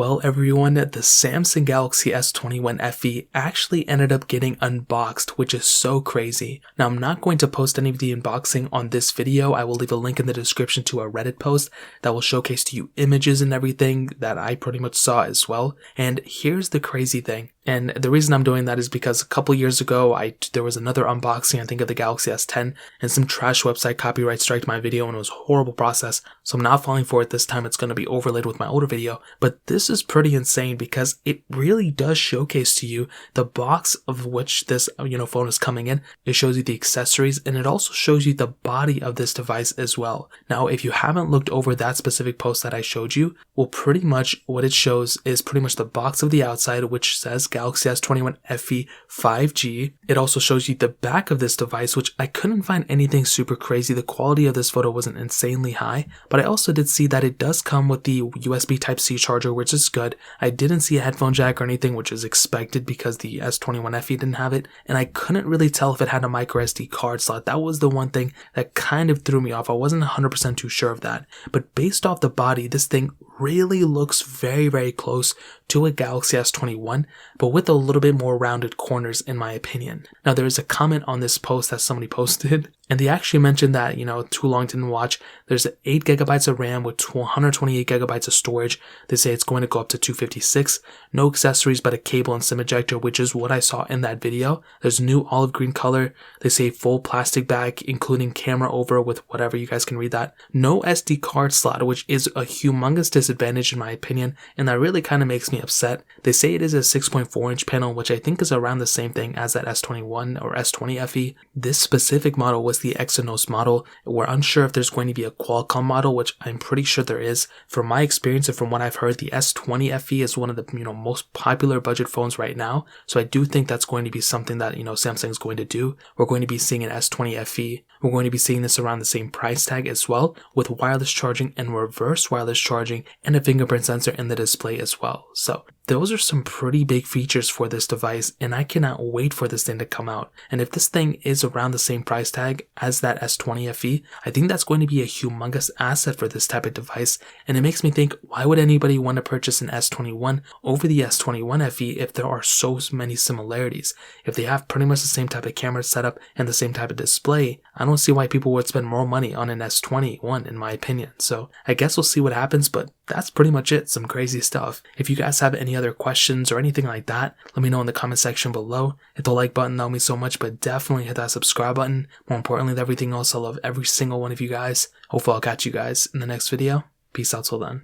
Well, everyone, the Samsung Galaxy S21 FE actually ended up getting unboxed, which is so crazy. Now, I'm not going to post any of the unboxing on this video. I will leave a link in the description to a Reddit post that will showcase to you images and everything that I pretty much saw as well. And here's the crazy thing. And the reason I'm doing that is because a couple years ago, there was another unboxing, I think, of the Galaxy S10, and some trash website copyright striked my video, and it was a horrible process. So I'm not falling for it this time. It's going to be overlaid with my older video. But this is pretty insane because it really does showcase to you the box of which this phone is coming in. It shows you the accessories, and it also shows you the body of this device as well. Now, if you haven't looked over that specific post that I showed you, well, pretty much what it shows is pretty much the box of the outside, which says Galaxy S21 FE 5G. It also shows you the back of this device, which I couldn't find anything super crazy. The quality of this photo wasn't insanely high, but I also did see that it does come with the USB Type-C charger, which is good. I didn't see a headphone jack or anything, which is expected because the S21 FE didn't have it, and I couldn't really tell if it had a micro SD card slot. That was the one thing that kind of threw me off. I wasn't 100% too sure of that, but based off the body, this thing really looks very, very close to a Galaxy S21, but with a little bit more rounded corners in my opinion. Now, there is a comment on this post that somebody posted, and they actually mentioned that, too long didn't watch. There's 8 gigabytes of RAM with 128 gigabytes of storage. They say it's going to go up to 256. No accessories but a cable and SIM ejector, which is what I saw in that video. There's new olive green color. They say full plastic bag, including camera over with whatever, you guys can read that. No SD card slot, which is a humongous disadvantage in my opinion, and that really kind of makes me upset. They say it is a 6.4 inch panel, which I think is around the same thing as that S21 or S20 FE. This specific model was the Exynos model. We're unsure if there's going to be a Qualcomm model, which I'm pretty sure there is. From my experience and from what I've heard, the S20 FE is one of the most popular budget phones right now. So I do think that's going to be something that Samsung is going to do. We're going to be seeing an S20 FE. We're going to be seeing this around the same price tag as well, with wireless charging and reverse wireless charging and a fingerprint sensor in the display as well. So those are some pretty big features for this device, and I cannot wait for this thing to come out. And if this thing is around the same price tag as that S20 FE, I think that's going to be a humongous asset for this type of device. And it makes me think, why would anybody want to purchase an S21 over the S21 FE if there are so many similarities? If they have pretty much the same type of camera setup and the same type of display, I don't see why people would spend more money on an S21 in my opinion. So I guess we'll see what happens, but that's pretty much it. Some crazy stuff. If you guys have any other questions or anything like that, let me know in the comment section below. Hit the like button, that would mean so much, but definitely hit that subscribe button. More importantly than everything else, I love every single one of you guys. Hopefully I'll catch you guys in the next video. Peace out till then.